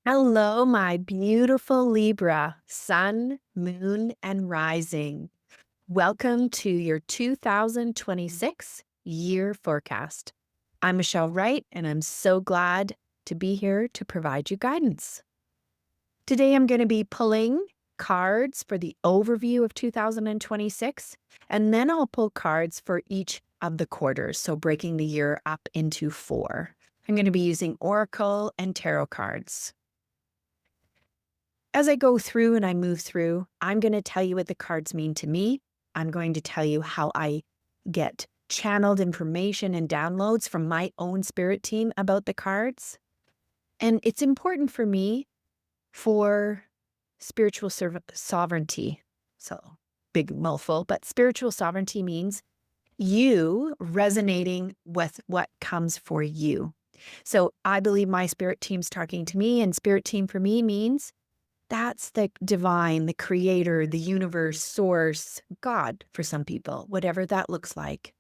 Hello, my beautiful Libra, sun, moon, and rising. Welcome to your 2026 year forecast. I'm Michelle Wright, and I'm so glad to be here to provide you guidance. Today, I'm going to be pulling cards for the overview of 2026, and then I'll pull cards for each of the quarters, so breaking the year up into 4. I'm going to be using Oracle and Tarot cards. As I go through and I move through, I'm going to tell you what the cards mean to me. I'm going to tell you how I get channeled information and downloads from my own spirit team about the cards. And it's important for me for spiritual sovereignty. So, big mouthful, but spiritual sovereignty means you resonating with what comes for you. So, I believe my spirit team's talking to me, and spirit team for me means that's the divine, the creator, the universe, source, God for some people, whatever that looks like.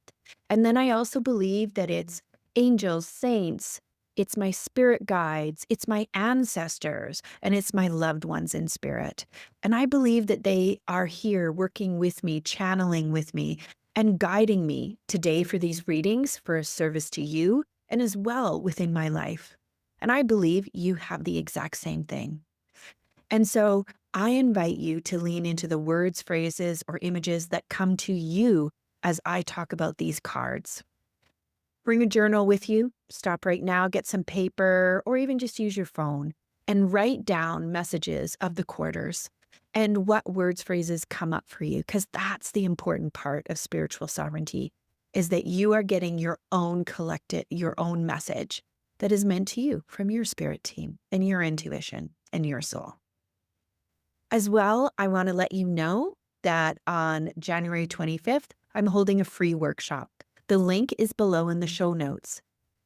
And then I also believe that it's angels, saints, it's my spirit guides, it's my ancestors, and it's my loved ones in spirit. And I believe that they are here working with me, channeling with me, and guiding me today for these readings for a service to you and as well within my life. And I believe you have the exact same thing. And so I invite you to lean into the words, phrases, or images that come to you as I talk about these cards. Bring a journal with you, stop right now, get some paper, or even just use your phone and write down messages of the quarters and what words, phrases come up for you, because that's the important part of spiritual sovereignty, is that you are getting your own your own message that is meant to you from your spirit team and your intuition and your soul. As well, I want to let you know that on January 25th, I'm holding a free workshop. The link is below in the show notes.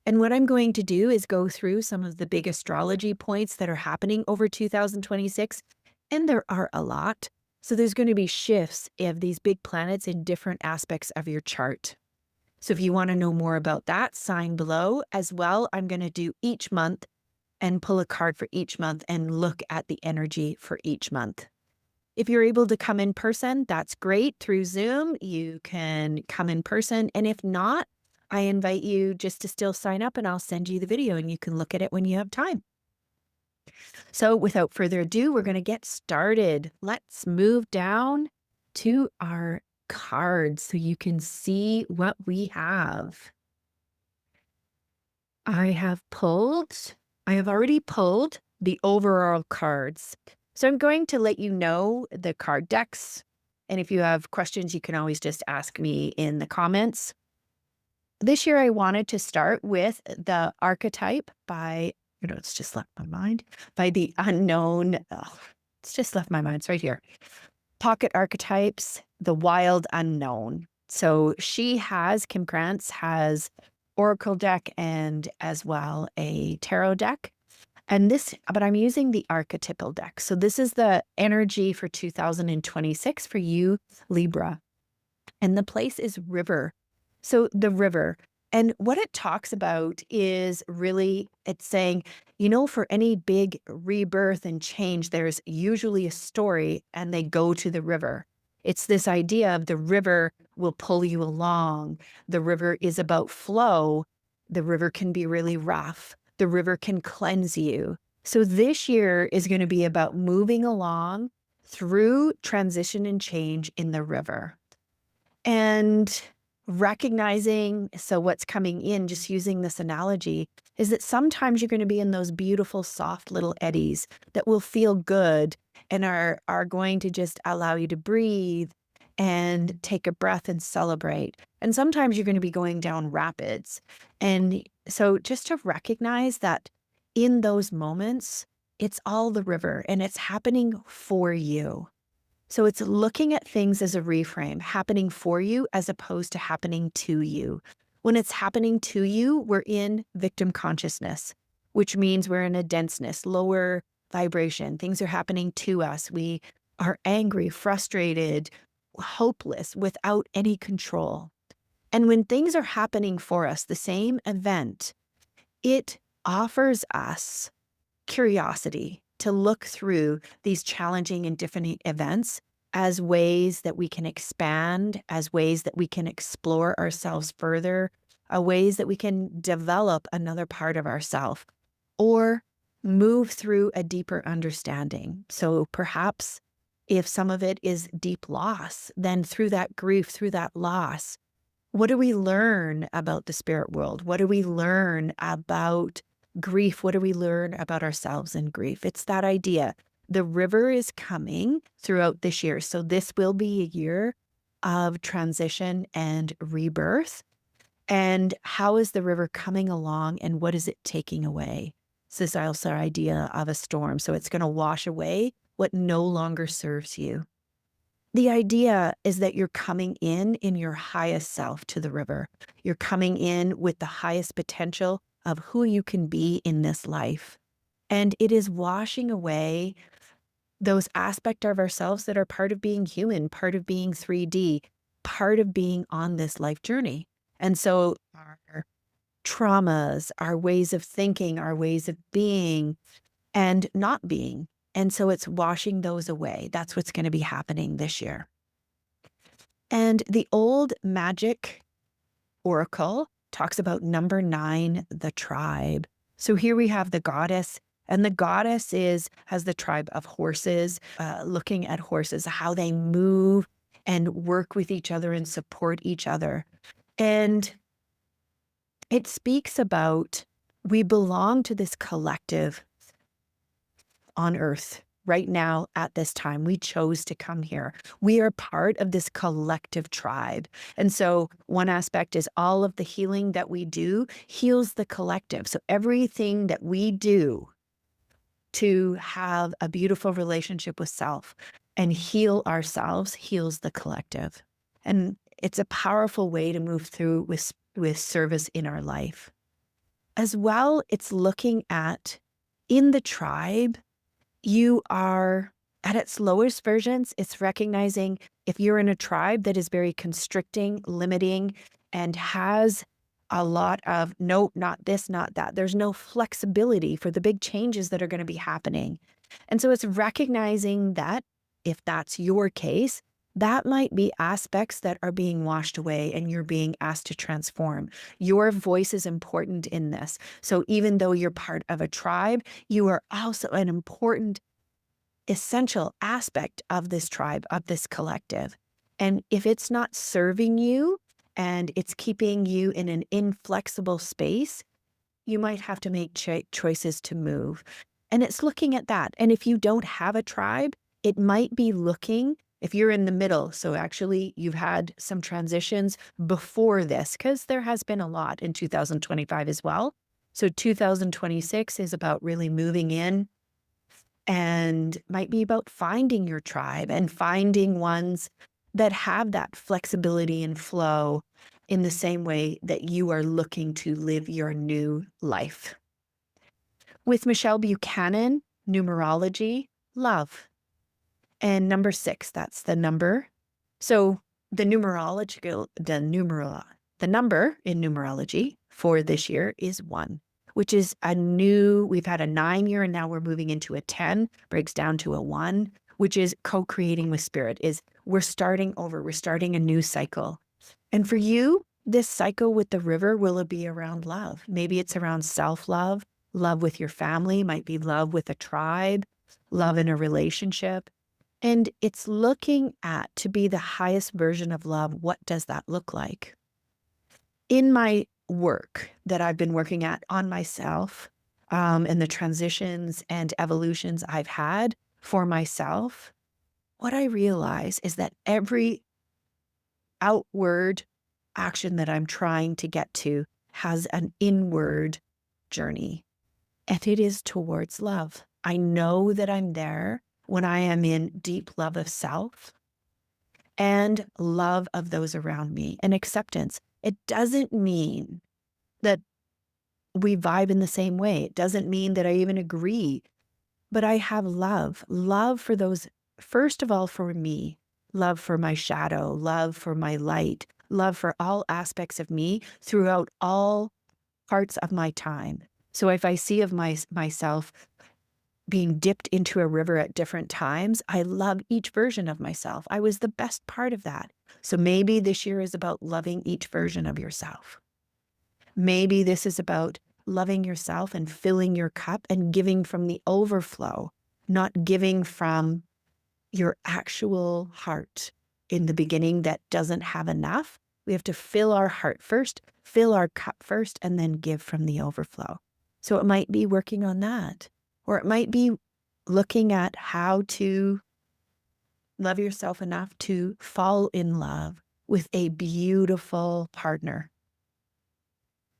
And what I'm going to do is go through some of the big astrology points that are happening over 2026, and there are a lot. So there's going to be shifts of these big planets in different aspects of your chart. So if you want to know more about that, sign below. As well, I'm going to do each month and pull a card for each month and look at the energy for each month. If you're able to come in person, that's great. Through Zoom, you can come in person. And if not, I invite you just to still sign up and I'll send you the video and you can look at it when you have time. So without further ado, we're going to get started. Let's move down to our cards so you can see what we have. I have already pulled the overall cards. So I'm going to let you know the card decks. And if you have questions, you can always just ask me in the comments. This year, I wanted to start with the archetype by, it's just left my mind, by the unknown. It's just left my mind. It's right here. Pocket archetypes, the wild unknown. So Kim Krantz has Oracle deck and as well a tarot deck. But I'm using the archetypal deck. So this is the energy for 2026 for you, Libra. And the place is river. So the river. And what it talks about is really, it's saying, for any big rebirth and change, there's usually a story and they go to the river. It's this idea of the river will pull you along. The river is about flow. The river can be really rough. The river can cleanse you. So this year is going to be about moving along through transition and change in the river. And recognizing, so what's coming in, just using this analogy, is that sometimes you're going to be in those beautiful, soft little eddies that will feel good and are going to just allow you to breathe and take a breath and celebrate. And sometimes you're going to be going down rapids. And so just to recognize that in those moments, it's all the river and it's happening for you. So it's looking at things as a reframe, happening for you as opposed to happening to you. When it's happening to you, we're in victim consciousness, which means we're in a denseness, lower vibration. Things are happening to us. We are angry, frustrated, hopeless, without any control. And when things are happening for us, the same event, it offers us curiosity to look through these challenging and different events as ways that we can expand, as ways that we can explore ourselves further, ways that we can develop another part of ourselves or move through a deeper understanding. So perhaps if some of it is deep loss, then through that grief, through that loss, what do we learn about the spirit world? What do we learn about grief? What do we learn about ourselves in grief? It's that idea. The river is coming throughout this year. So this will be a year of transition and rebirth. And how is the river coming along and what is it taking away? So this is also our idea of a storm. So it's going to wash away what no longer serves you. The idea is that you're coming in your highest self to the river. You're coming in with the highest potential of who you can be in this life. And it is washing away those aspects of ourselves that are part of being human, part of being 3D, part of being on this life journey. And so our traumas, our ways of thinking, our ways of being and not being. And so it's washing those away. That's what's going to be happening this year. And the old magic oracle talks about number 9, the tribe. So here we have the goddess, and the goddess has the tribe of horses, looking at horses, how they move and work with each other and support each other. And it speaks about we belong to this collective on earth right now at this time. We chose to come here. We are part of this collective tribe. And so one aspect is all of the healing that we do heals the collective. So everything that we do to have a beautiful relationship with self and heal ourselves heals the collective. And it's a powerful way to move through with service in our life. As well, it's looking at in the tribe, you are at its lowest versions, it's recognizing if you're in a tribe that is very constricting, limiting, and has a lot of, no, not this, not that. There's no flexibility for the big changes that are going to be happening. And so it's recognizing that if that's your case, that might be aspects that are being washed away and you're being asked to transform. Your voice is important in this. So even though you're part of a tribe, you are also an important, essential aspect of this tribe, of this collective. And if it's not serving you and it's keeping you in an inflexible space, you might have to make choices to move. And it's looking at that. And if you don't have a tribe, it might be looking, if you're in the middle, so actually you've had some transitions before this, because there has been a lot in 2025 as well. So 2026 is about really moving in and might be about finding your tribe and finding ones that have that flexibility and flow in the same way that you are looking to live your new life. With Michelle Buchanan, numerology, love. And number 6, that's the number. So the number in numerology for this year is 1, which is we've had a 9 year and now we're moving into a 10, breaks down to a 1, which is co-creating with spirit, is we're starting over, we're starting a new cycle. And for you, this cycle with the river will be around love. Maybe it's around self-love, love with your family, might be love with a tribe, love in a relationship. And it's looking at, to be the highest version of love, what does that look like? In my work that I've been working at on myself, and the transitions and evolutions I've had for myself, what I realize is that every outward action that I'm trying to get to has an inward journey, and it is towards love. I know that I'm there when I am in deep love of self and love of those around me and acceptance. It doesn't mean that we vibe in the same way. It doesn't mean that I even agree, but I have love for those, first of all, for me, love for my shadow, love for my light, love for all aspects of me throughout all parts of my time. So if I see of myself being dipped into a river at different times. I love each version of myself. I was the best part of that. So maybe this year is about loving each version of yourself. Maybe this is about loving yourself and filling your cup and giving from the overflow, not giving from your actual heart in the beginning that doesn't have enough. We have to fill our heart first, fill our cup first, and then give from the overflow. So it might be working on that, or it might be looking at how to love yourself enough to fall in love with a beautiful partner,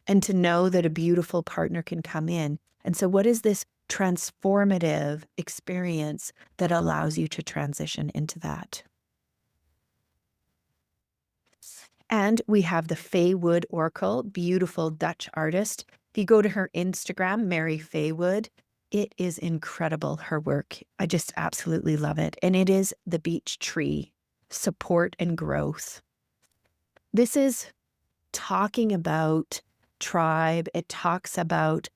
and to know that a beautiful partner can come in. And so what is this transformative experience that allows you to transition into that? And we have the Faye Wood Oracle, beautiful Dutch artist. If you go to her Instagram, Mary Faye Wood, it is incredible, her work. I just absolutely love it. And it is the beech tree, support and growth. This is talking about tribe. It talks about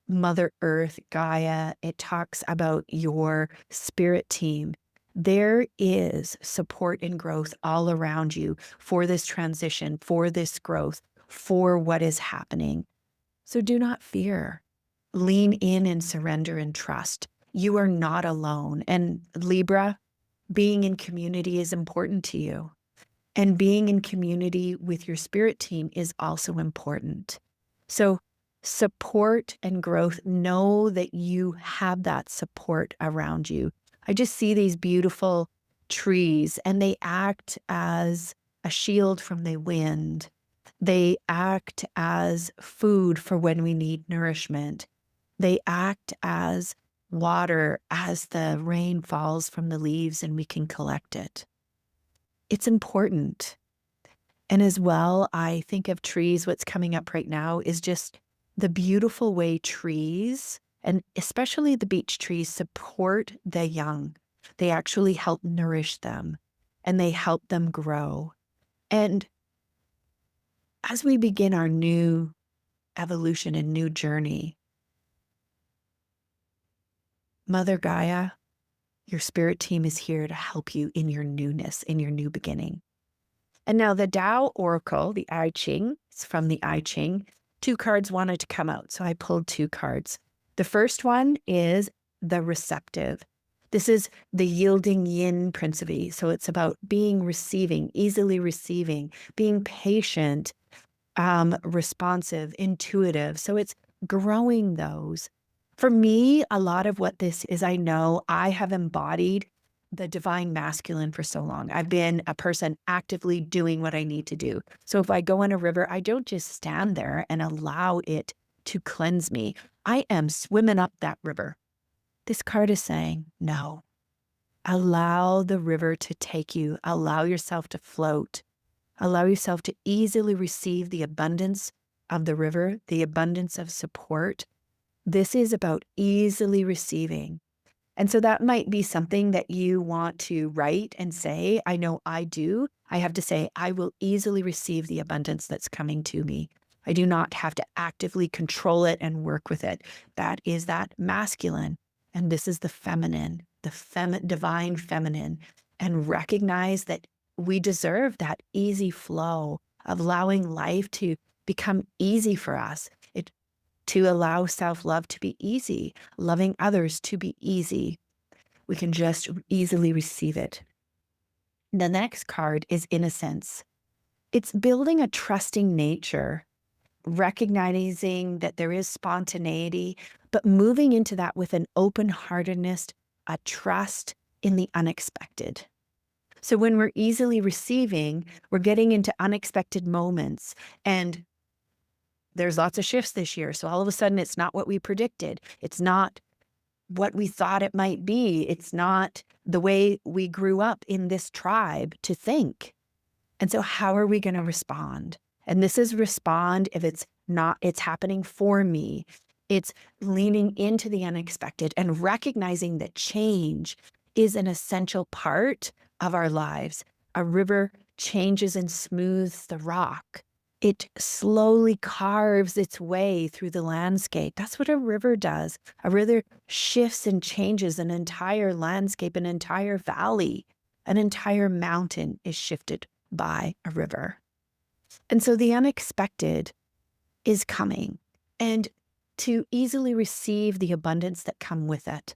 Mother Earth, Gaia. It talks about your spirit team. There is support and growth all around you for this transition, for this growth, for what is happening. So do not fear. Lean in and surrender and trust. You are not alone. And Libra, being in community is important to you. And being in community with your spirit team is also important. So support and growth, know that you have that support around you. I just see these beautiful trees, and they act as a shield from the wind. They act as food for when we need nourishment. They act as water as the rain falls from the leaves and we can collect it. It's important. And as well, I think of trees, what's coming up right now is just the beautiful way trees, and especially the beech trees, support the young. They actually help nourish them and they help them grow. And as we begin our new evolution and new journey, Mother Gaia, your spirit team is here to help you in your newness, in your new beginning. And now the Tao Oracle, the I Ching, it's from the I Ching. 2 cards wanted to come out, so I pulled 2 cards. The first one is the Receptive. This is the yielding yin principle. So it's about being receiving, easily receiving, being patient, responsive, intuitive. So it's growing those. For me, a lot of what this is, I know I have embodied the divine masculine for so long. I've been a person actively doing what I need to do. So if I go in a river, I don't just stand there and allow it to cleanse me. I am swimming up that river. This card is saying, no, allow the river to take you. Allow yourself to float. Allow yourself to easily receive the abundance of the river, the abundance of support. This is about easily receiving. And so that might be something that you want to write and say. I know I do. I have to say, I will easily receive the abundance that's coming to me. I do not have to actively control it and work with it. That is that masculine. And this is the feminine, the divine feminine. And recognize that we deserve that easy flow of allowing life to become easy for us. To allow self-love to be easy, loving others to be easy. We can just easily receive it. The next card is Innocence. It's building a trusting nature, recognizing that there is spontaneity, but moving into that with an open-heartedness, a trust in the unexpected. So when we're easily receiving, we're getting into unexpected moments, and there's lots of shifts this year. So all of a sudden, it's not what we predicted. It's not what we thought it might be. It's not the way we grew up in this tribe to think. And so how are we going to respond? And this is respond if it's happening for me. It's leaning into the unexpected and recognizing that change is an essential part of our lives. A river changes and smooths the rock. It slowly carves its way through the landscape. That's what a river does. A river shifts and changes an entire landscape, an entire valley, an entire mountain is shifted by a river. And so the unexpected is coming, and to easily receive the abundance that come with it,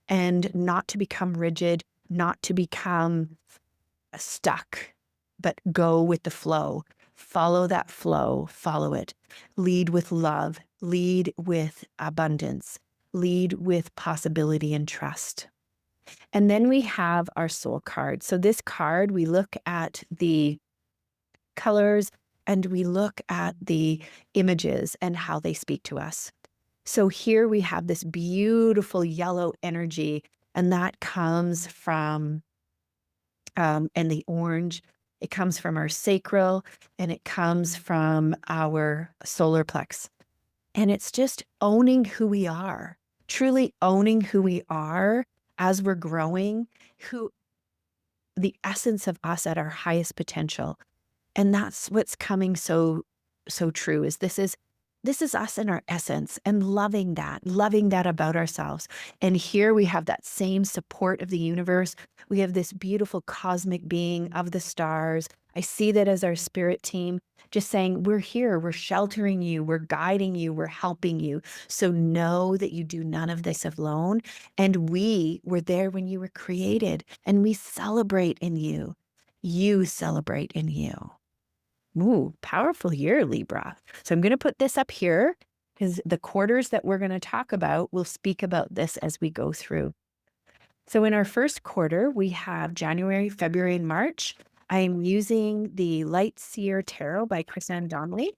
and not to become rigid, not to become stuck, but go with the flow. Follow that flow, follow it. Lead with love, lead with abundance, lead with possibility and trust. And then we have our soul card. So this card, we look at the colors and we look at the images and how they speak to us. So here we have this beautiful yellow energy, and that comes from, and the orange, it comes from our sacral, and it comes from our solar plex. And it's just owning who we are, truly owning who we are as we're growing, who the essence of us at our highest potential. And that's what's coming so true, is this is us in our essence, and loving that about ourselves. And here we have that same support of the universe. We have this beautiful cosmic being of the stars. I see that as our spirit team, just saying, we're here, we're sheltering you, we're guiding you, we're helping you. So know that you do none of this alone. And we were there when you were created, and we celebrate in you. You celebrate in you. Ooh, powerful year, Libra. So I'm going to put this up here because the quarters that we're going to talk about, we'll speak about this as we go through. So in our first quarter, we have January, February, and March. I'm using the Light Seer Tarot by Chrisanne Donnelly,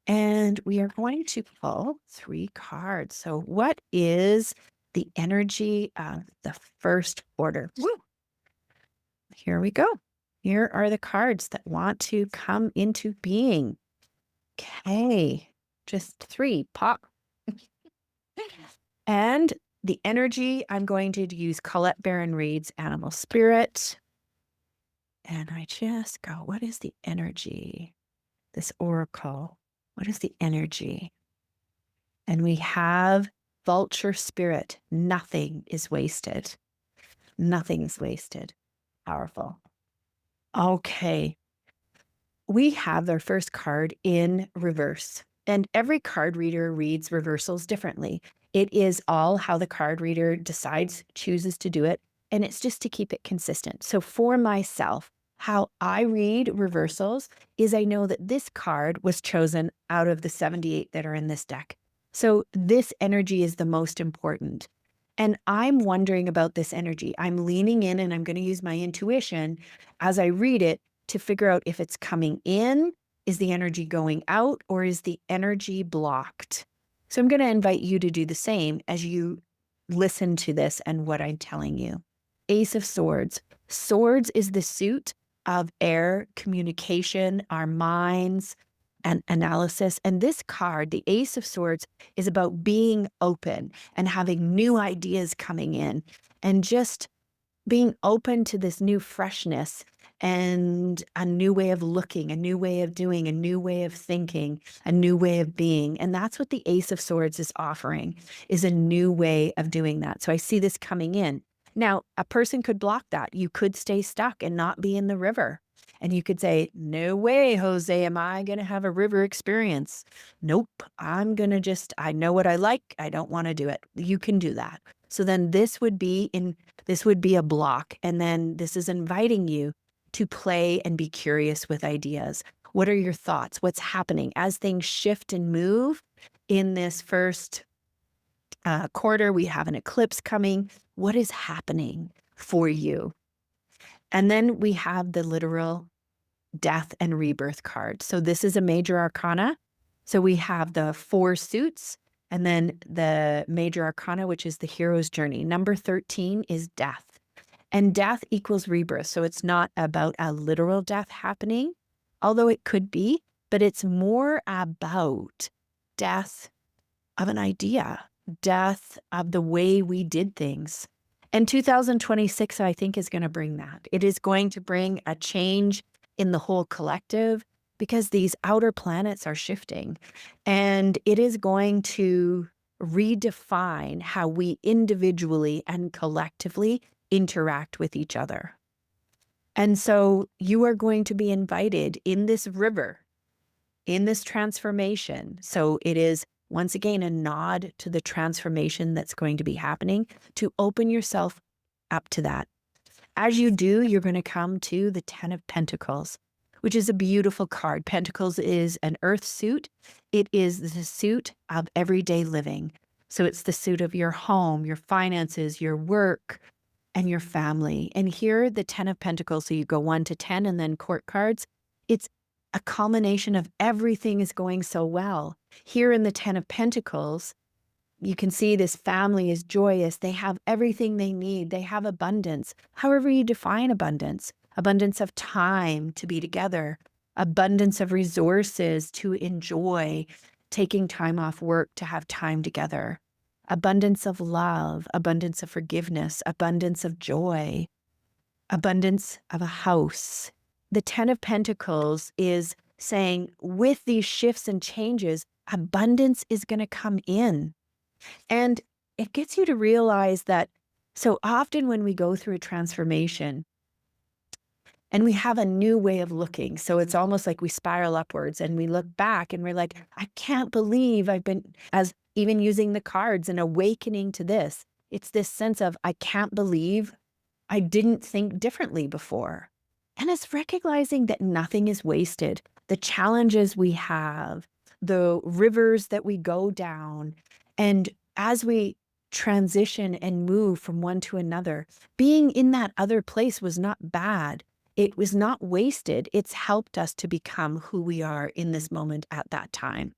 and we are going to pull 3 cards. So what is the energy of the first quarter? Woo! Here we go. Here are the cards that want to come into being. Okay, just 3, pop. And the energy, I'm going to use Colette Baron Reid's Animal Spirit. And I just go, what is the energy? This oracle, what is the energy? And we have Vulture Spirit. Nothing is wasted. Nothing is wasted. Powerful. Okay. We have our first card in reverse, and every card reader reads reversals differently. It is all how the card reader chooses to do it, and it's just to keep it consistent. So for myself, how I read reversals is I know that this card was chosen out of the 78 that are in this deck. So this energy is the most important. And I'm wondering about this energy. I'm leaning in, and I'm going to use my intuition as I read it to figure out if it's coming in, is the energy going out, or is the energy blocked? So I'm going to invite you to do the same as you listen to this and what I'm telling you. Ace of Swords. Swords is the suit of air, communication, our minds, and analysis. And this card, the Ace of Swords, is about being open and having new ideas coming in, and just being open to this new freshness and a new way of looking, a new way of doing, a new way of thinking, a new way of being. And that's what the Ace of Swords is offering, is a new way of doing that. So I see this coming in. Now, a person could block that. You could stay stuck and not be in the river. And you could say, no way, Jose, am I going to have a river experience? Nope, I'm going to I know what I like. I don't want to do it. You can do that. So then this would be a block. And then this is inviting you to play and be curious with ideas. What are your thoughts? What's happening as things shift and move in this first quarter? We have an eclipse coming. What is happening for you? And then we have the literal death and rebirth card. So this is a major arcana. So we have the 4 suits, and then the major arcana, which is the hero's journey. Number 13 is death. And death equals rebirth. So it's not about a literal death happening, although it could be, but it's more about death of an idea, death of the way we did things. And 2026, I think, is going to bring that. It is going to bring a change in the whole collective, because these outer planets are shifting, and it is going to redefine how we individually and collectively interact with each other. And so you are going to be invited in this river, in this transformation. So it is, once again, a nod to the transformation that's going to be happening, to open yourself up to that. As you do, you're going to come to the 10 of Pentacles, which is a beautiful card. Pentacles is an earth suit. It is the suit of everyday living. So it's the suit of your home, your finances, your work, and your family. And here, the 10 of Pentacles, so you go 1 to 10 and then court cards, it's a culmination of everything is going so well. Here in the 10 of Pentacles, you can see this family is joyous. They have everything they need. They have abundance. However you define abundance, abundance of time to be together, abundance of resources to enjoy, taking time off work to have time together, abundance of love, abundance of forgiveness, abundance of joy, abundance of a house. The 10 of Pentacles is saying with these shifts and changes, abundance is going to come in. And it gets you to realize that so often when we go through a transformation and we have a new way of looking, so it's almost like we spiral upwards and we look back and we're like, I can't believe I've been, as even using the cards and awakening to this, it's this sense of, I can't believe I didn't think differently before. And it's recognizing that nothing is wasted. The challenges we have, the rivers that we go down, and as we transition and move from one to another, being in that other place was not bad. It was not wasted. It's helped us to become who we are in this moment at that time.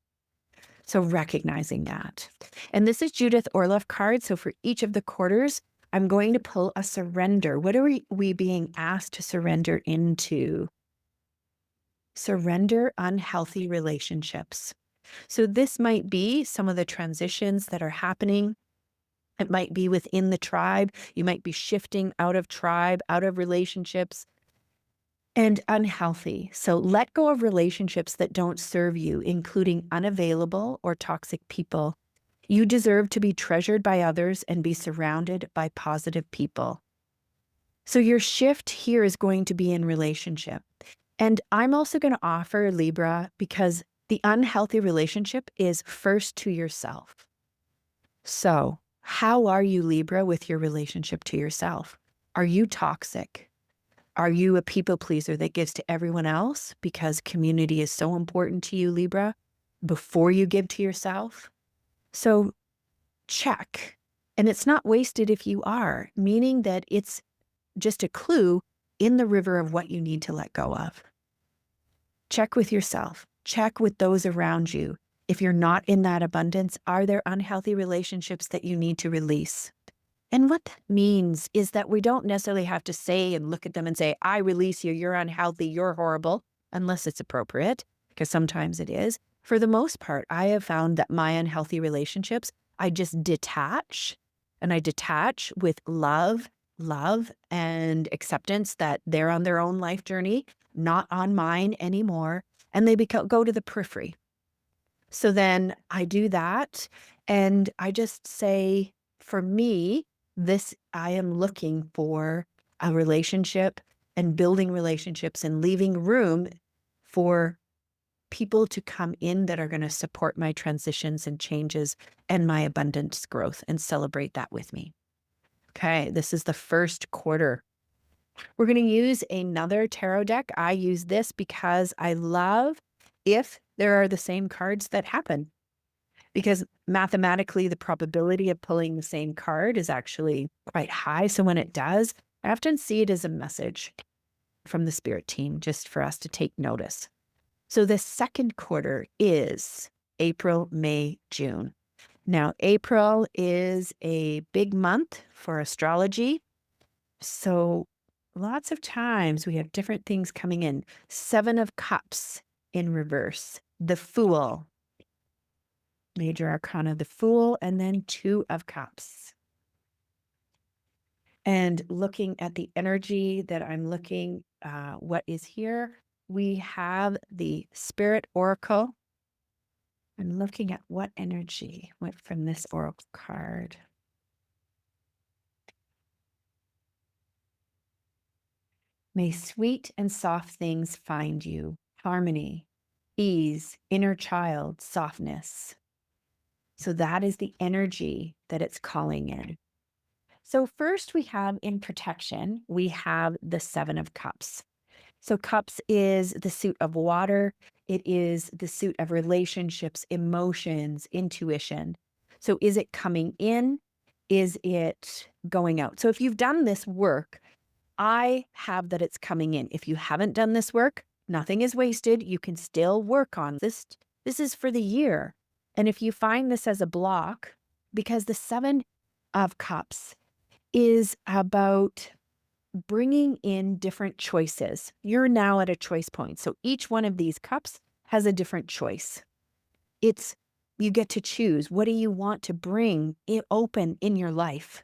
So recognizing that. And this is Judith Orloff card. So for each of the quarters, I'm going to pull a surrender. What are we being asked to surrender into? Surrender unhealthy relationships. So this might be some of the transitions that are happening. It might be within the tribe. You might be shifting out of tribe, out of relationships, and unhealthy. So let go of relationships that don't serve you, including unavailable or toxic people. You deserve to be treasured by others and be surrounded by positive people. So your shift here is going to be in relationship. And I'm also going to offer Libra, because the unhealthy relationship is first to yourself. So how are you, Libra, with your relationship to yourself? Are you toxic? Are you a people pleaser that gives to everyone else because community is so important to you, Libra, before you give to yourself? So check. And it's not wasted if you are, meaning that it's just a clue in the river of what you need to let go of. Check with yourself. Check with those around you. If you're not in that abundance, are there unhealthy relationships that you need to release? And what that means is that we don't necessarily have to say and look at them and say, I release you, you're unhealthy, you're horrible, unless it's appropriate, because sometimes it is. For the most part, I have found that my unhealthy relationships, I just detach, and I detach with love and acceptance that they're on their own life journey, not on mine anymore, and they go to the periphery. So then I do that, and I just say, for me, I am looking for a relationship and building relationships and leaving room for people to come in that are going to support my transitions and changes and my abundance growth and celebrate that with me. Okay, this is the first quarter. We're going to use another tarot deck. I use this because I love if there are the same cards that happen, because mathematically the probability of pulling the same card is actually quite high. So when it does, I often see it as a message from the spirit team just for us to take notice. So the second quarter is April, May, June. Now, April is a big month for astrology. So lots of times we have different things coming in. 7 of Cups in reverse, the Fool, major arcana, the Fool, and then 2 of Cups. And looking at the energy that I'm looking, what is here? we have the Spirit Oracle. I'm looking at what energy went from this Oracle card. May sweet and soft things find you. Harmony, ease, inner child, softness. So that is the energy that it's calling in. So first we have in protection, we have the Seven of Cups. So cups is the suit of water. It is the suit of relationships, emotions, intuition. So is it coming in? Is it going out? So if you've done this work, I have that it's coming in. If you haven't done this work, nothing is wasted. You can still work on this. This is for the year. And if you find this as a block, because the Seven of Cups is about bringing in different choices. You're now at a choice point. So each one of these cups has a different choice. It's, you get to choose. What do you want to bring open in your life?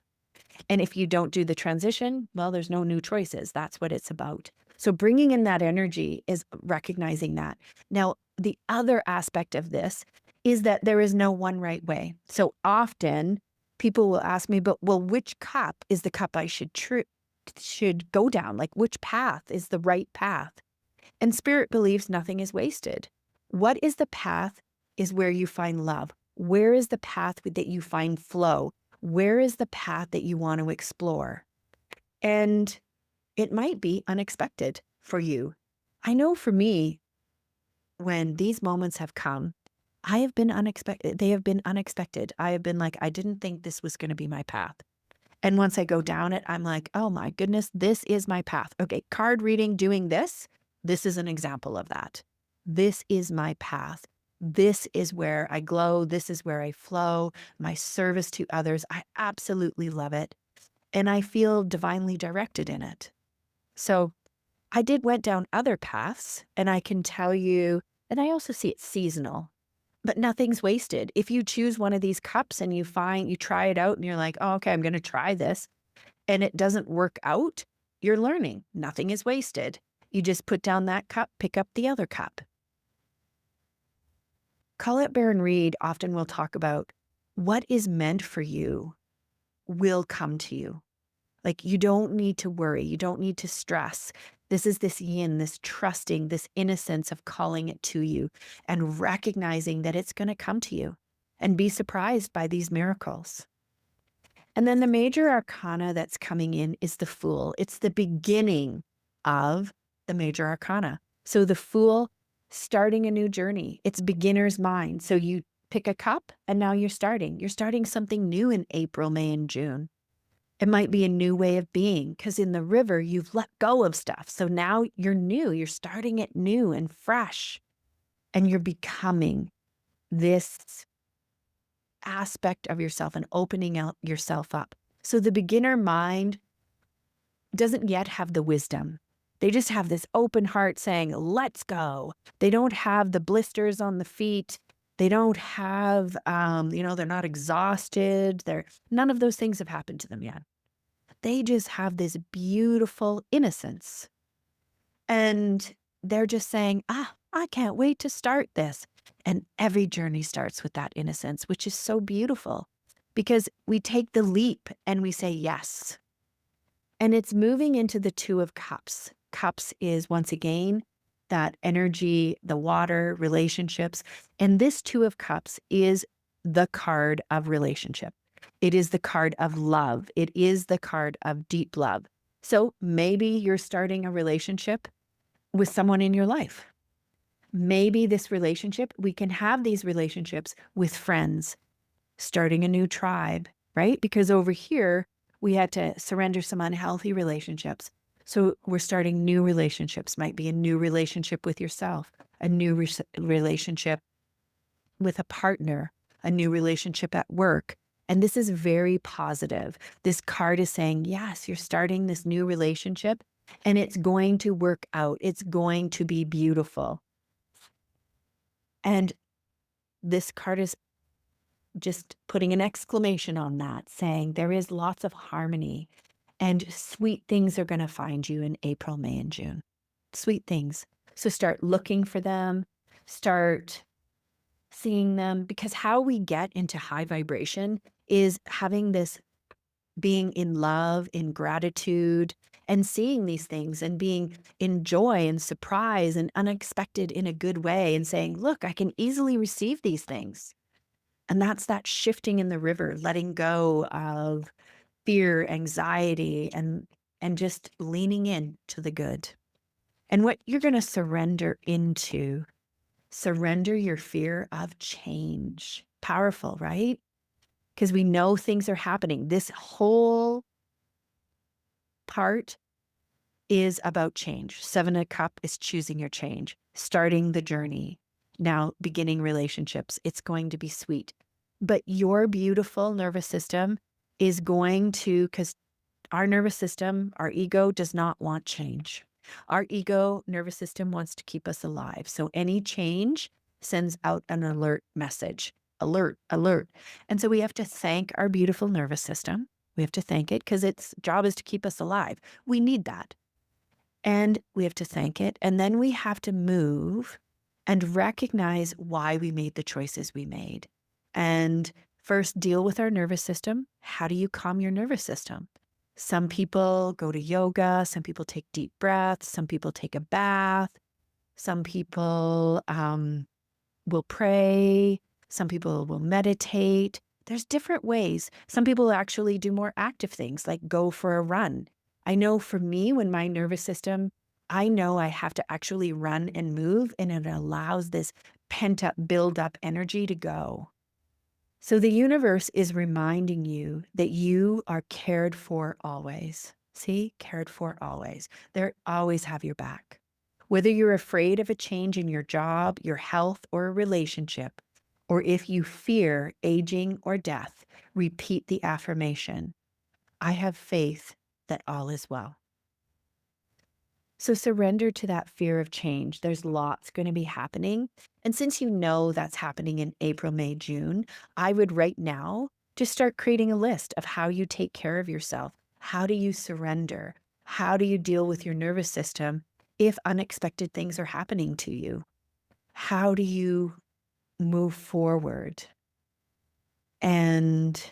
And if you don't do the transition, well, there's no new choices. That's what it's about. So bringing in that energy is recognizing that. Now, the other aspect of this is that there is no one right way. So often people will ask me, but well, which cup is the cup I should go down? Like, which path is the right path? And Spirit believes nothing is wasted. What is the path is where you find love. Where is the path that you find flow? Where is the path that you want to explore? And it might be unexpected for you. I know for me, when these moments have come, I have been unexpected. They have been unexpected. I have been like, I didn't think this was going to be my path. And once I go down it, I'm like, oh my goodness, this is my path. Okay, card reading, doing this is an example of that. This is my path. This is where I glow. This is where I flow. My service to others, I absolutely love it. And I feel divinely directed in it. So I went down other paths, and I can tell you, and I also see it seasonal. But nothing's wasted. If you choose one of these cups and you try it out and you're like, oh, okay, I'm going to try this, and it doesn't work out, you're learning. Nothing is wasted. You just put down that cup, pick up the other cup. Colette Baron Reid often will talk about what is meant for you will come to you. Like, you don't need to worry. You don't need to stress. This is this yin, this trusting, this innocence of calling it to you and recognizing that it's going to come to you, and be surprised by these miracles. And then the major arcana that's coming in is the Fool. It's the beginning of the major arcana. So the Fool, starting a new journey. It's beginner's mind. So you pick a cup and now you're starting something new in April, May, and June. It might be a new way of being, because in the river, you've let go of stuff. So now you're new. You're starting it new and fresh. And you're becoming this aspect of yourself and opening out yourself up. So the beginner mind doesn't yet have the wisdom. They just have this open heart saying, let's go. They don't have the blisters on the feet. They don't have, they're not exhausted. None of those things have happened to them yet. They just have this beautiful innocence. And they're just saying, I can't wait to start this. And every journey starts with that innocence, which is so beautiful, because we take the leap and we say yes. And it's moving into the Two of Cups. Cups is, once again, that energy, the water, relationships. And this Two of Cups is the card of relationship. It is the card of love. It is the card of deep love. So maybe you're starting a relationship with someone in your life. Maybe this relationship, we can have these relationships with friends, starting a new tribe, right? Because over here, we had to surrender some unhealthy relationships. So we're starting new relationships. Might be a new relationship with yourself, a new relationship with a partner, a new relationship at work. And this is very positive. This card is saying, yes, you're starting this new relationship and it's going to work out. It's going to be beautiful. And this card is just putting an exclamation on that, saying there is lots of harmony and sweet things are going to find you in April, May, and June. Sweet things. So start looking for them, start seeing them, because how we get into high vibration is having this being in love, in gratitude, and seeing these things and being in joy and surprise and unexpected in a good way and saying, look, I can easily receive these things. And that's that shifting in the river, letting go of fear, anxiety, and just leaning in to the good. And what you're going to surrender your fear of change. Powerful, right? Because we know things are happening. This whole part is about change. Seven of Cup is choosing your change, starting the journey, now beginning relationships. It's going to be sweet. But your beautiful nervous system is going to, because our nervous system, our ego does not want change. Our ego nervous system wants to keep us alive. So any change sends out an alert message. Alert, alert. And so we have to thank our beautiful nervous system. We have to thank it because its job is to keep us alive. We need that. And we have to thank it. And then we have to move and recognize why we made the choices we made. And first, deal with our nervous system. How do you calm your nervous system? Some people go to yoga. Some people take deep breaths. Some people take a bath. Some people will pray. Some people will meditate. There's different ways. Some people actually do more active things like go for a run. I know for me, when my nervous system, I know I have to actually run and move, and it allows this pent up, build up energy to go. So the universe is reminding you that you are cared for always. See, cared for always. They always have your back. Whether you're afraid of a change in your job, your health, or a relationship, or if you fear aging or death, repeat the affirmation, I have faith that all is well. So surrender to that fear of change. There's lots going to be happening. And since you know that's happening in April, May, June, I would right now just start creating a list of how you take care of yourself. How do you surrender? How do you deal with your nervous system if unexpected things are happening to you? How do you move forward? And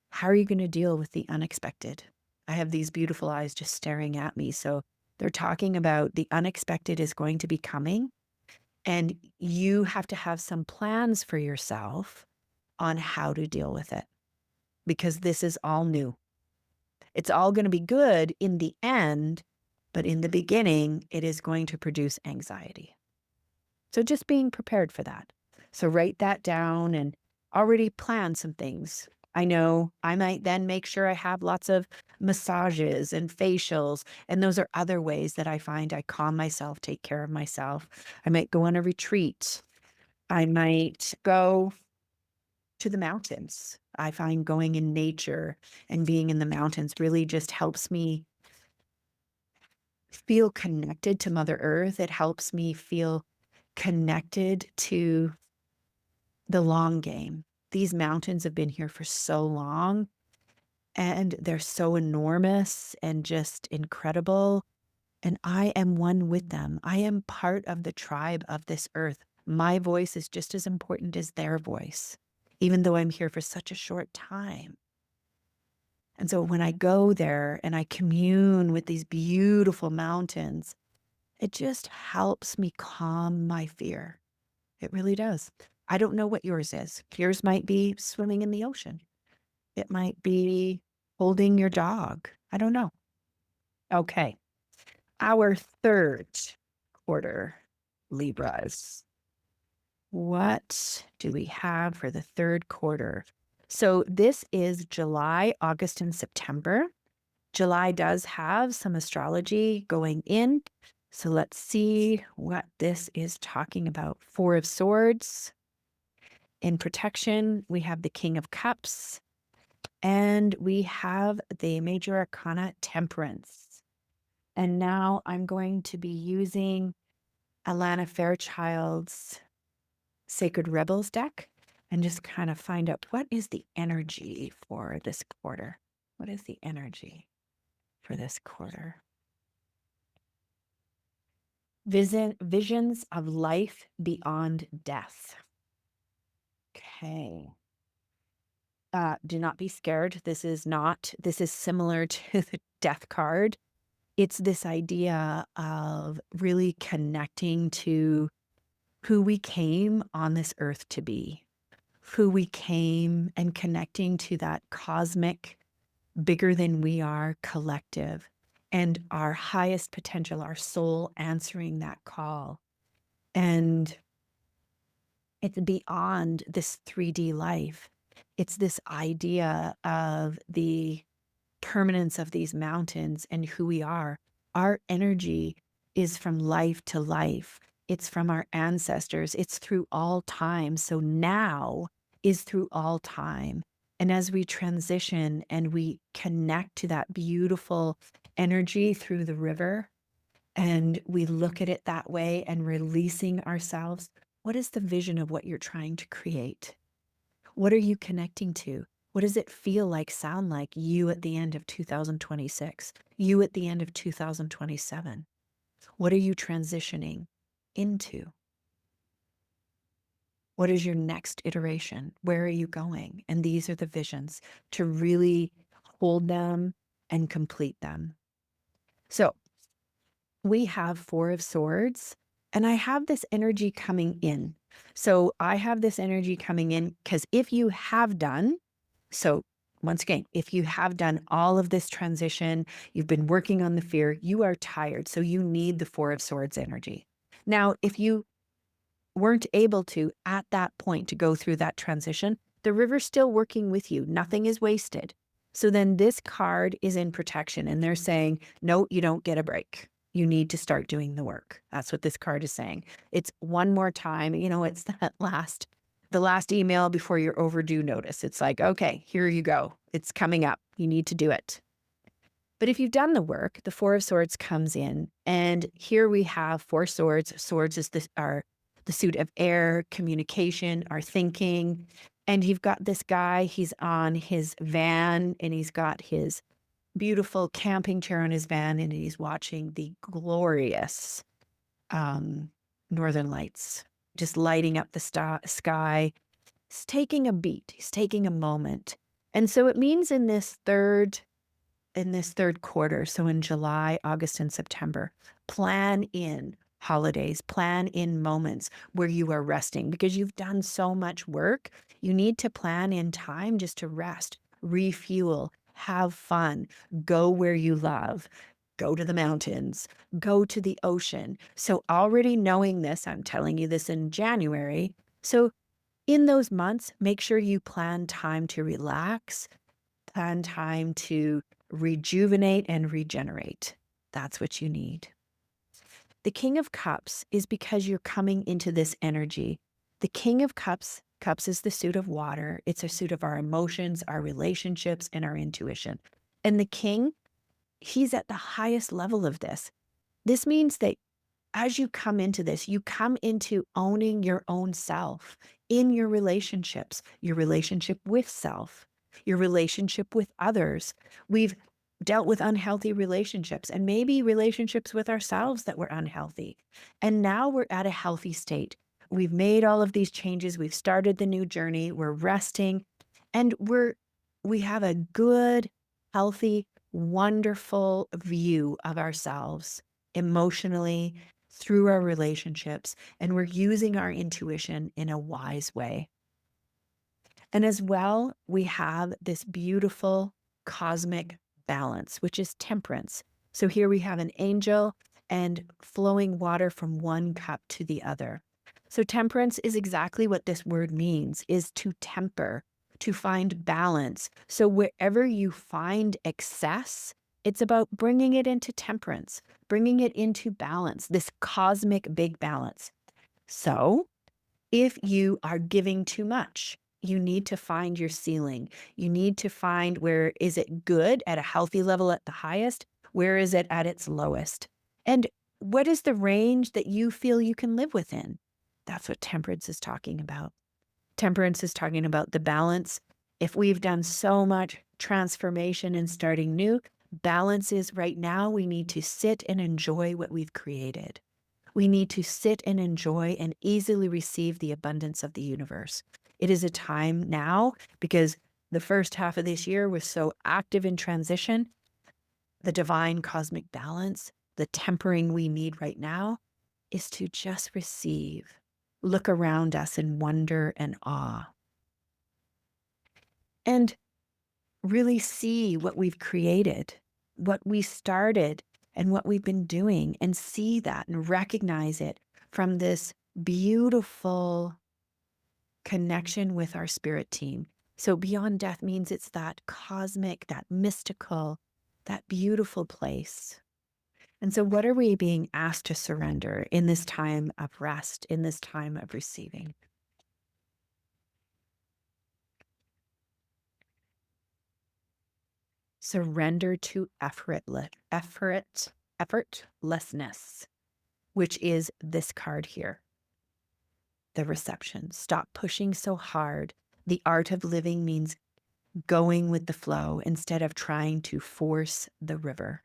how are you going to deal with the unexpected? I have these beautiful eyes just staring at me. So they're talking about the unexpected is going to be coming, and you have to have some plans for yourself on how to deal with it, because this is all new. It's all going to be good in the end, but in the beginning, it is going to produce anxiety. So just being prepared for that. So write that down and already plan some things. I know I might then make sure I have lots of massages and facials. And those are other ways that I find I calm myself, take care of myself. I might go on a retreat. I might go to the mountains. I find going in nature and being in the mountains really just helps me feel connected to Mother Earth. It helps me feel connected to the long game. These mountains have been here for so long, and they're so enormous and just incredible. And I am one with them. I am part of the tribe of this earth. My voice is just as important as their voice, even though I'm here for such a short time. And so when I go there and I commune with these beautiful mountains, it just helps me calm my fear. It really does. I don't know what yours is. Yours might be swimming in the ocean. It might be holding your dog. I don't know. Okay. Our third quarter, Libras. What do we have for the third quarter? So this is July, August, and September. July does have some astrology going in. So let's see what this is talking about. Four of Swords. In protection, we have the King of Cups, and we have the Major Arcana Temperance. And now I'm going to be using Alana Fairchild's Sacred Rebels deck and just kind of find out what is the energy for this quarter. What is the energy for this quarter? Visions of life beyond death. Okay. Do not be scared. This is similar to the death card. It's this idea of really connecting to who we came on this earth to be, who we came, and connecting to that cosmic, bigger than we are collective, and our highest potential, our soul answering that call. And it's beyond this 3D life. It's this idea of the permanence of these mountains and who we are. Our energy is from life to life. It's from our ancestors. It's through all time. So now is through all time. And as we transition and we connect to that beautiful energy through the river, and we look at it that way and releasing ourselves, what is the vision of what you're trying to create? What are you connecting to? What does it feel like, sound like, you at the end of 2026, you at the end of 2027? What are you transitioning into? What is your next iteration? Where are you going? And these are the visions to really hold them and complete them. So we have Four of Swords, and I have this energy coming in. So I have this energy coming in because if you have done, so once again, if you have done all of this transition, you've been working on the fear, you are tired. So you need the Four of Swords energy. Now, if you weren't able to, at that point, to go through that transition, the river's still working with you. Nothing is wasted. So then this card is in protection, and they're saying, no, you don't get a break. You need to start doing the work. That's what this card is saying. It's one more time. It's the last email before your overdue notice. It's like, okay, here you go. It's coming up. You need to do it. But if you've done the work, the Four of Swords comes in, and here we have Four Swords. Swords is the suit of air, communication, our thinking. And you've got this guy, he's on his van, and he's got his beautiful camping chair on his van, and he's watching the glorious northern lights, just lighting up the sky. He's taking a beat, he's taking a moment. And so it means in this third quarter, so in July, August, and September, plan in holidays, plan in moments where you are resting, because you've done so much work. You need to plan in time just to rest, refuel, have fun, go where you love, go to the mountains, go to the ocean. So already knowing this, I'm telling you this in January. So in those months, make sure you plan time to relax, plan time to rejuvenate and regenerate. That's what you need. The King of Cups is because you're coming into this energy. The King of Cups is the suit of water. It's a suit of our emotions, our relationships, and our intuition. And the King, he's at the highest level of this. This means that as you come into this, you come into owning your own self in your relationships, your relationship with self, your relationship with others. We've dealt with unhealthy relationships, and maybe relationships with ourselves that were unhealthy. And now we're at a healthy state. We've made all of these changes. We've started the new journey. We're resting, and we have a good, healthy, wonderful view of ourselves emotionally, through our relationships, and we're using our intuition in a wise way. And as well, we have this beautiful cosmic balance, which is temperance. So here we have an angel and flowing water from one cup to the other. So temperance is exactly what this word means, is to temper, to find balance. So wherever you find excess, it's about bringing it into temperance, bringing it into balance, this cosmic big balance. So if you are giving too much, you need to find your ceiling. You need to find, where is it good at a healthy level at the highest? Where is it at its lowest? And what is the range that you feel you can live within? That's what temperance is talking about. Temperance is talking about the balance. If we've done so much transformation and starting new, balance is right now we need to sit and enjoy what we've created. We need to sit and enjoy and easily receive the abundance of the universe. It is a time now, because the first half of this year was so active in transition, the divine cosmic balance, the tempering we need right now is to just receive, look around us in wonder and awe, and really see what we've created, what we started, and what we've been doing, and see that and recognize it from this beautiful connection with our spirit team. So beyond death means it's that cosmic, that mystical, that beautiful place. And so what are we being asked to surrender in this time of rest, in this time of receiving? Surrender to effortlessness, which is this card here, the reception. Stop pushing so hard. The art of living means going with the flow instead of trying to force the river.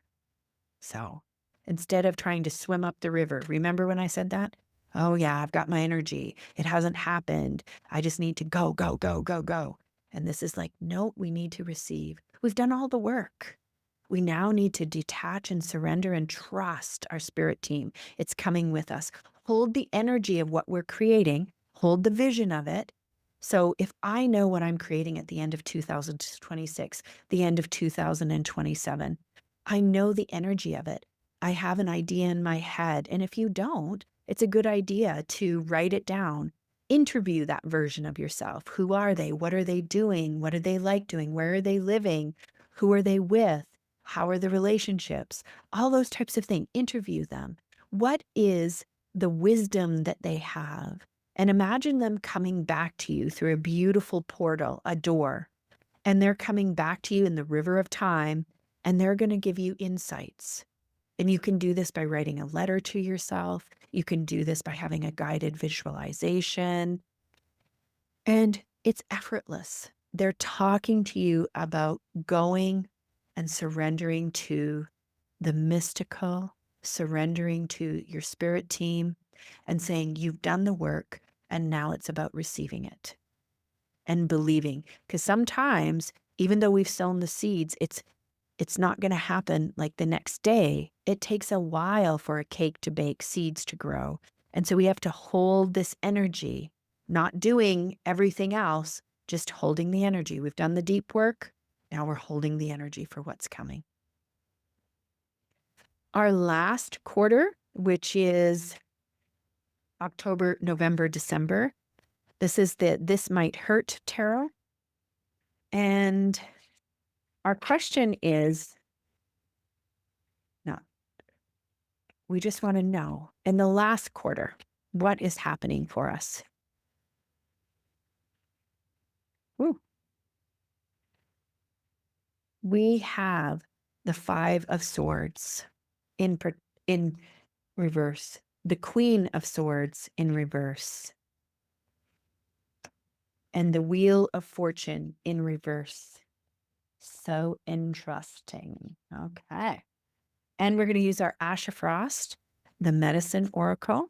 So instead of trying to swim up the river, remember when I said that? Oh, yeah, I've got my energy. It hasn't happened. I just need to go, go, go, go, go. And this is like, no, we need to receive. We've done all the work. We now need to detach and surrender and trust our spirit team. It's coming with us. Hold the energy of what we're creating, hold the vision of it. So if I know what I'm creating at the end of 2026, the end of 2027, I know the energy of it. I have an idea in my head. And if you don't, it's a good idea to write it down. Interview that version of yourself. Who are they? What are they doing? What do they like doing? Where are they living? Who are they with? How are the relationships? All those types of things. Interview them. What is the wisdom that they have? And imagine them coming back to you through a beautiful portal, a door, and they're coming back to you in the river of time, and they're going to give you insights. And you can do this by writing a letter to yourself. You can do this by having a guided visualization. And it's effortless. They're talking to you about going and surrendering to the mystical, surrendering to your spirit team, and saying, you've done the work, and now it's about receiving it and believing. Because sometimes, even though we've sown the seeds, it's not going to happen like the next day. It takes a while for a cake to bake, seeds to grow. And so we have to hold this energy, not doing everything else, just holding the energy. We've done the deep work. Now we're holding the energy for what's coming. Our last quarter, which is October, November, December, this is the This Might Hurt Tarot. And our question is, no, we just want to know, in the last quarter, what is happening for us? Woo. We have the Five of Swords in reverse, the Queen of Swords in reverse, and the Wheel of Fortune in reverse. So interesting. Okay. And we're going to use our Asha Frost, the Medicine Oracle.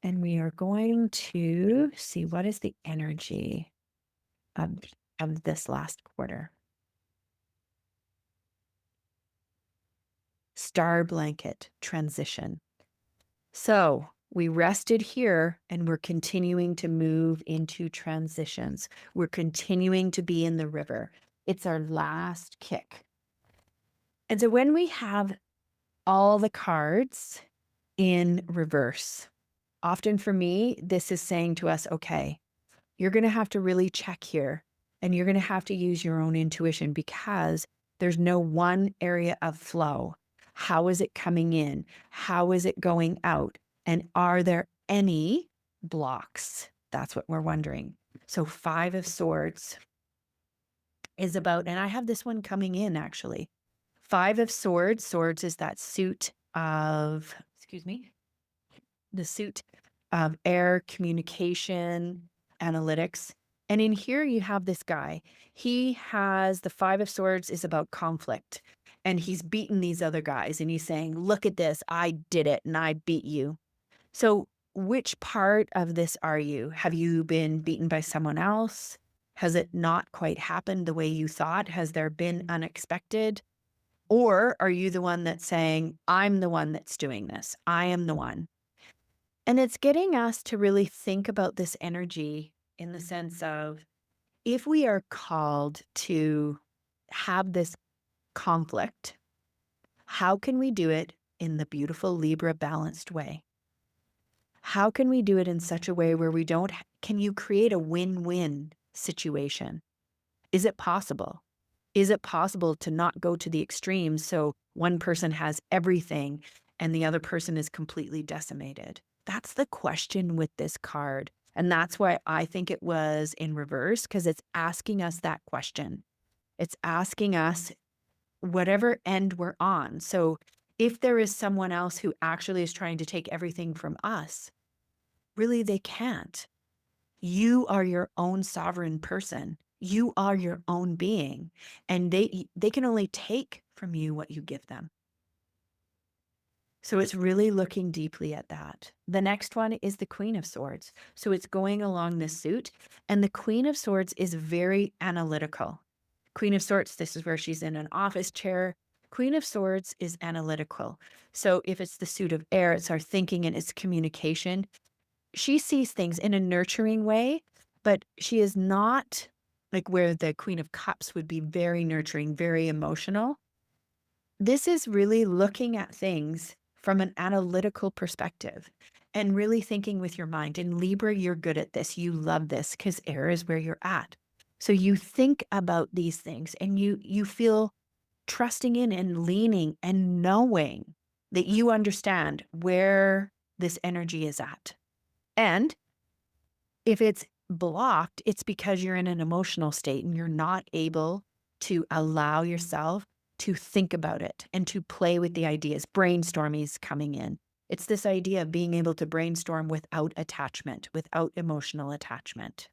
And we are going to see what is the energy of this last quarter. Star Blanket Transition. So we rested here and we're continuing to move into transitions. We're continuing to be in the river. It's our last kick. And so when we have all the cards in reverse, often for me, this is saying to us, okay, you're going to have to really check here, and you're going to have to use your own intuition, because there's no one area of flow. How is it coming in? How is it going out? And are there any blocks? That's what we're wondering. So Five of Swords is about, and I have this one coming in actually. Five of Swords. Swords is that suit of, the suit of air, communication, analytics. And in here you have this guy. He has the Five of Swords is about conflict. And he's beaten these other guys. And he's saying, look at this. I did it and I beat you. So, which part of this are you? Have you been beaten by someone else? Has it not quite happened the way you thought? Has there been unexpected? Or are you the one that's saying, I'm the one that's doing this? I am the one. And it's getting us to really think about this energy in the sense of if we are called to have this conflict, how can we do it in the beautiful Libra balanced way? How can we do it in such a way where we don't, can you create a win-win situation? Is it possible? Is it possible to not go to the extremes so one person has everything and the other person is completely decimated? That's the question with this card. And that's why I think it was in reverse, because it's asking us that question. It's asking us whatever end we're on. So if there is someone else who actually is trying to take everything from us, really they can't. You are your own sovereign person. You are your own being, and they can only take from you what you give them. So it's really looking deeply at that. The next one is the Queen of Swords. So it's going along this suit, and the Queen of Swords is very analytical. Queen of Swords, this is where she's in an office chair. Queen of Swords is analytical. So if it's the suit of air, it's our thinking and it's communication. She sees things in a nurturing way, but she is not like where the Queen of Cups would be very nurturing, very emotional. This is really looking at things from an analytical perspective and really thinking with your mind. In Libra, you're good at this. You love this because air is where you're at. So you think about these things and you feel trusting in and leaning and knowing that you understand where this energy is at. And if it's blocked, it's because you're in an emotional state and you're not able to allow yourself to think about it and to play with the ideas. Brainstorming is coming in. It's this idea of being able to brainstorm without attachment, without emotional attachment.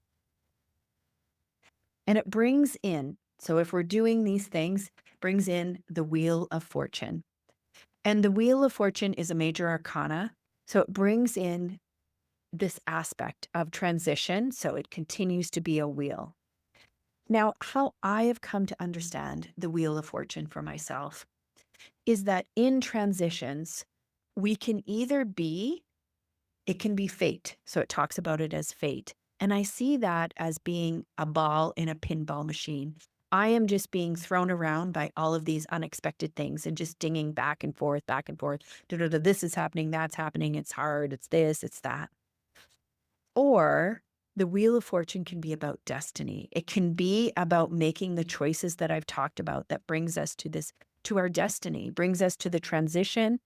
And it brings in, so if we're doing these things, brings in the Wheel of Fortune. And the Wheel of Fortune is a major arcana. So it brings in this aspect of transition. So it continues to be a wheel. Now, how I have come to understand the Wheel of Fortune for myself is that in transitions, we can either be, it can be fate. So it talks about it as fate. And I see that as being a ball in a pinball machine. I am just being thrown around by all of these unexpected things and just dinging back and forth, back and forth. This is happening, that's happening, it's hard, it's this, it's that. Or the Wheel of Fortune can be about destiny. It can be about making the choices that I've talked about that brings us to this, to our destiny, brings us to the transition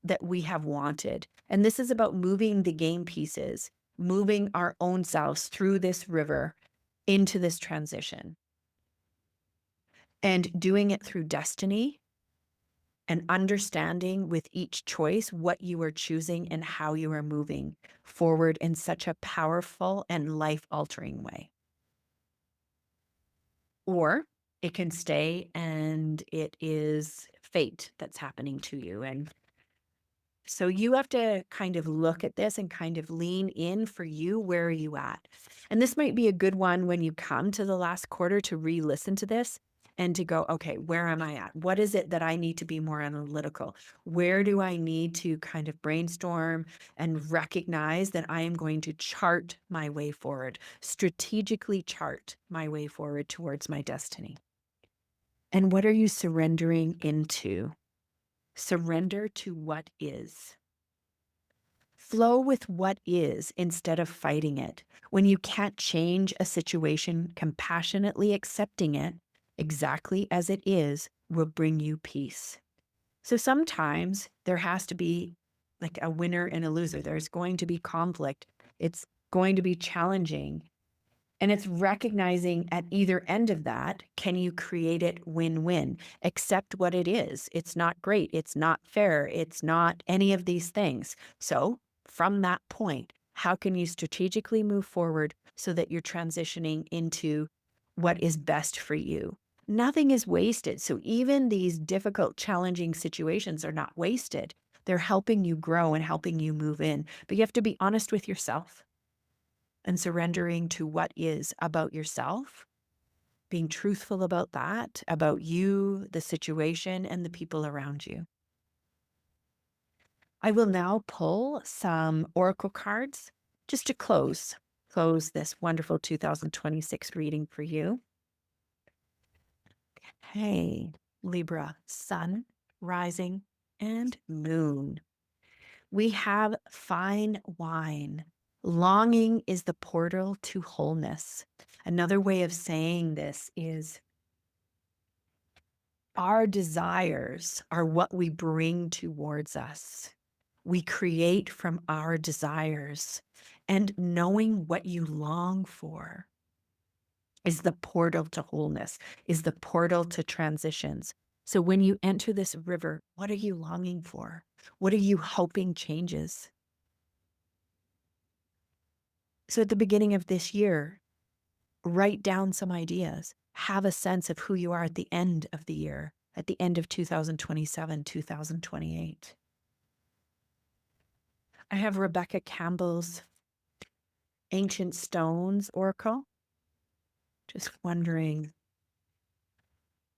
that we have wanted. And this is about moving the game pieces, moving our own selves through this river into this transition and doing it through destiny and understanding with each choice what you are choosing and how you are moving forward in such a powerful and life-altering way. Or it can stay and it is fate that's happening to you. And so you have to kind of look at this and kind of lean in for you. Where are you at? And this might be a good one when you come to the last quarter to re-listen to this and to go, okay, where am I at? What is it that I need to be more analytical? Where do I need to kind of brainstorm and recognize that I am going to chart my way forward, strategically chart my way forward towards my destiny? And what are you surrendering into? Surrender to what is. Flow with what is instead of fighting it. When you can't change a situation, compassionately accepting it exactly as it is will bring you peace. So sometimes there has to be like a winner and a loser. There's going to be conflict. It's going to be challenging. And it's recognizing at either end of that, can you create it win-win? Accept what it is. It's not great. It's not fair. It's not any of these things. So from that point, how can you strategically move forward so that you're transitioning into what is best for you? Nothing is wasted. So even these difficult, challenging situations are not wasted. They're helping you grow and helping you move in. But you have to be honest with yourself and surrendering to what is about yourself, being truthful about that, about you, the situation, and the people around you. I will now pull some oracle cards just to close this wonderful 2026 reading for you. Hey, Libra, sun, rising, and moon. We have fine wine. Longing is the portal to wholeness. Another way of saying this is our desires are what we bring towards us. We create from our desires, and knowing what you long for is the portal to wholeness, is the portal to transitions. So when you enter this river, what are you longing for? What are you hoping changes? So at the beginning of this year, write down some ideas. Have a sense of who you are at the end of the year, at the end of 2027, 2028. I have Rebecca Campbell's Ancient Stones Oracle. Just wondering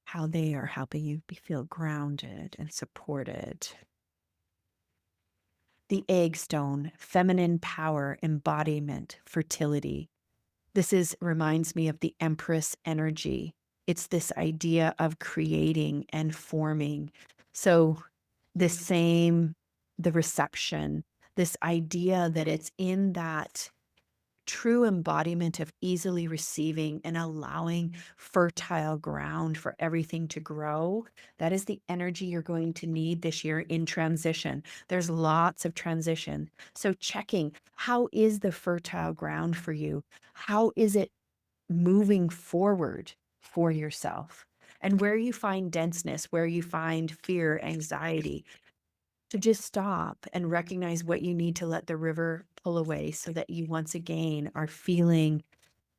how they are helping you feel grounded and supported. The egg stone, feminine power, embodiment, fertility. This reminds me of the Empress energy. It's this idea of creating and forming. So the reception, this idea that it's in that true embodiment of easily receiving and allowing fertile ground for everything to grow. That is the energy you're going to need this year in transition. There's lots of transition. So checking, how is the fertile ground for you? How is it moving forward for yourself? And where you find denseness, where you find fear, anxiety, to just stop and recognize what you need to let the river pull away so that you once again are feeling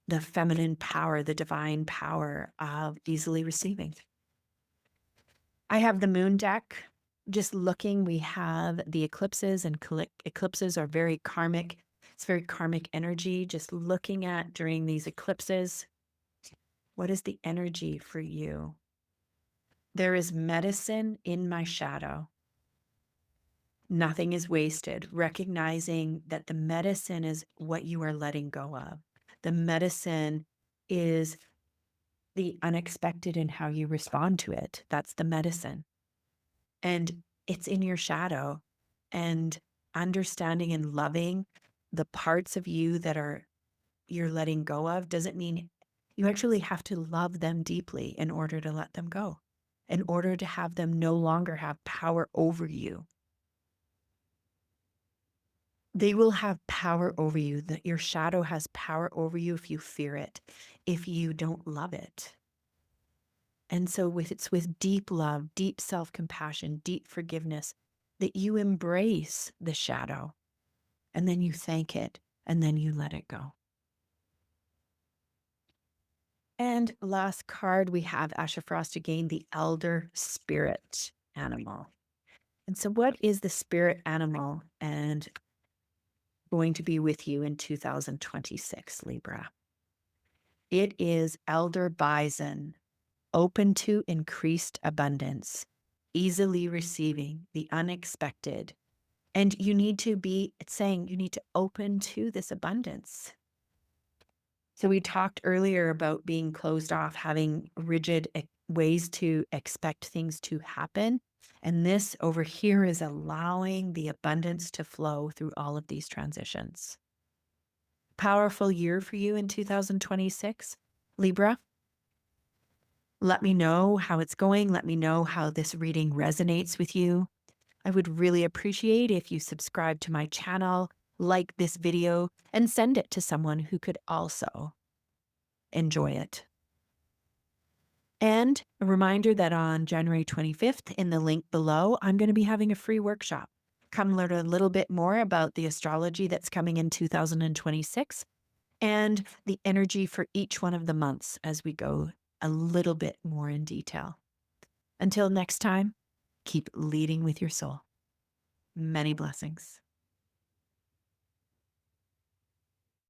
the feminine power, the divine power of easily receiving. I have the moon deck. Just looking, we have the eclipses, and eclipses are very karmic. It's very karmic energy. Just looking at during these eclipses, what is the energy for you? There is medicine in my shadow. Nothing is wasted, recognizing that the medicine is what you are letting go of. The medicine is the unexpected and how you respond to it. That's the medicine. And it's in your shadow. And understanding and loving the parts of you that you're letting go of doesn't mean you actually have to love them deeply in order to let them go, in order to have them no longer have power over you. They will have power over you. That your shadow has power over you if you fear it, if you don't love it. And so it's with deep love, deep self-compassion, deep forgiveness that you embrace the shadow, and then you thank it, and then you let it go. And last card, we have Asha Frost again, the elder spirit animal. And so what is the spirit animal and going to be with you in 2026, Libra? It is elder bison, open to increased abundance, easily receiving the unexpected. And it's saying you need to open to this abundance. So we talked earlier about being closed off, having rigid ways to expect things to happen. And this over here is allowing the abundance to flow through all of these transitions. Powerful year for you in 2026, Libra. Let me know how it's going. Let me know how this reading resonates with you. I would really appreciate if you subscribe to my channel, like this video, and send it to someone who could also enjoy it. And a reminder that on January 25th, in the link below, I'm going to be having a free workshop. Come learn a little bit more about the astrology that's coming in 2026 and the energy for each one of the months as we go a little bit more in detail. Until next time, keep leading with your soul. Many blessings.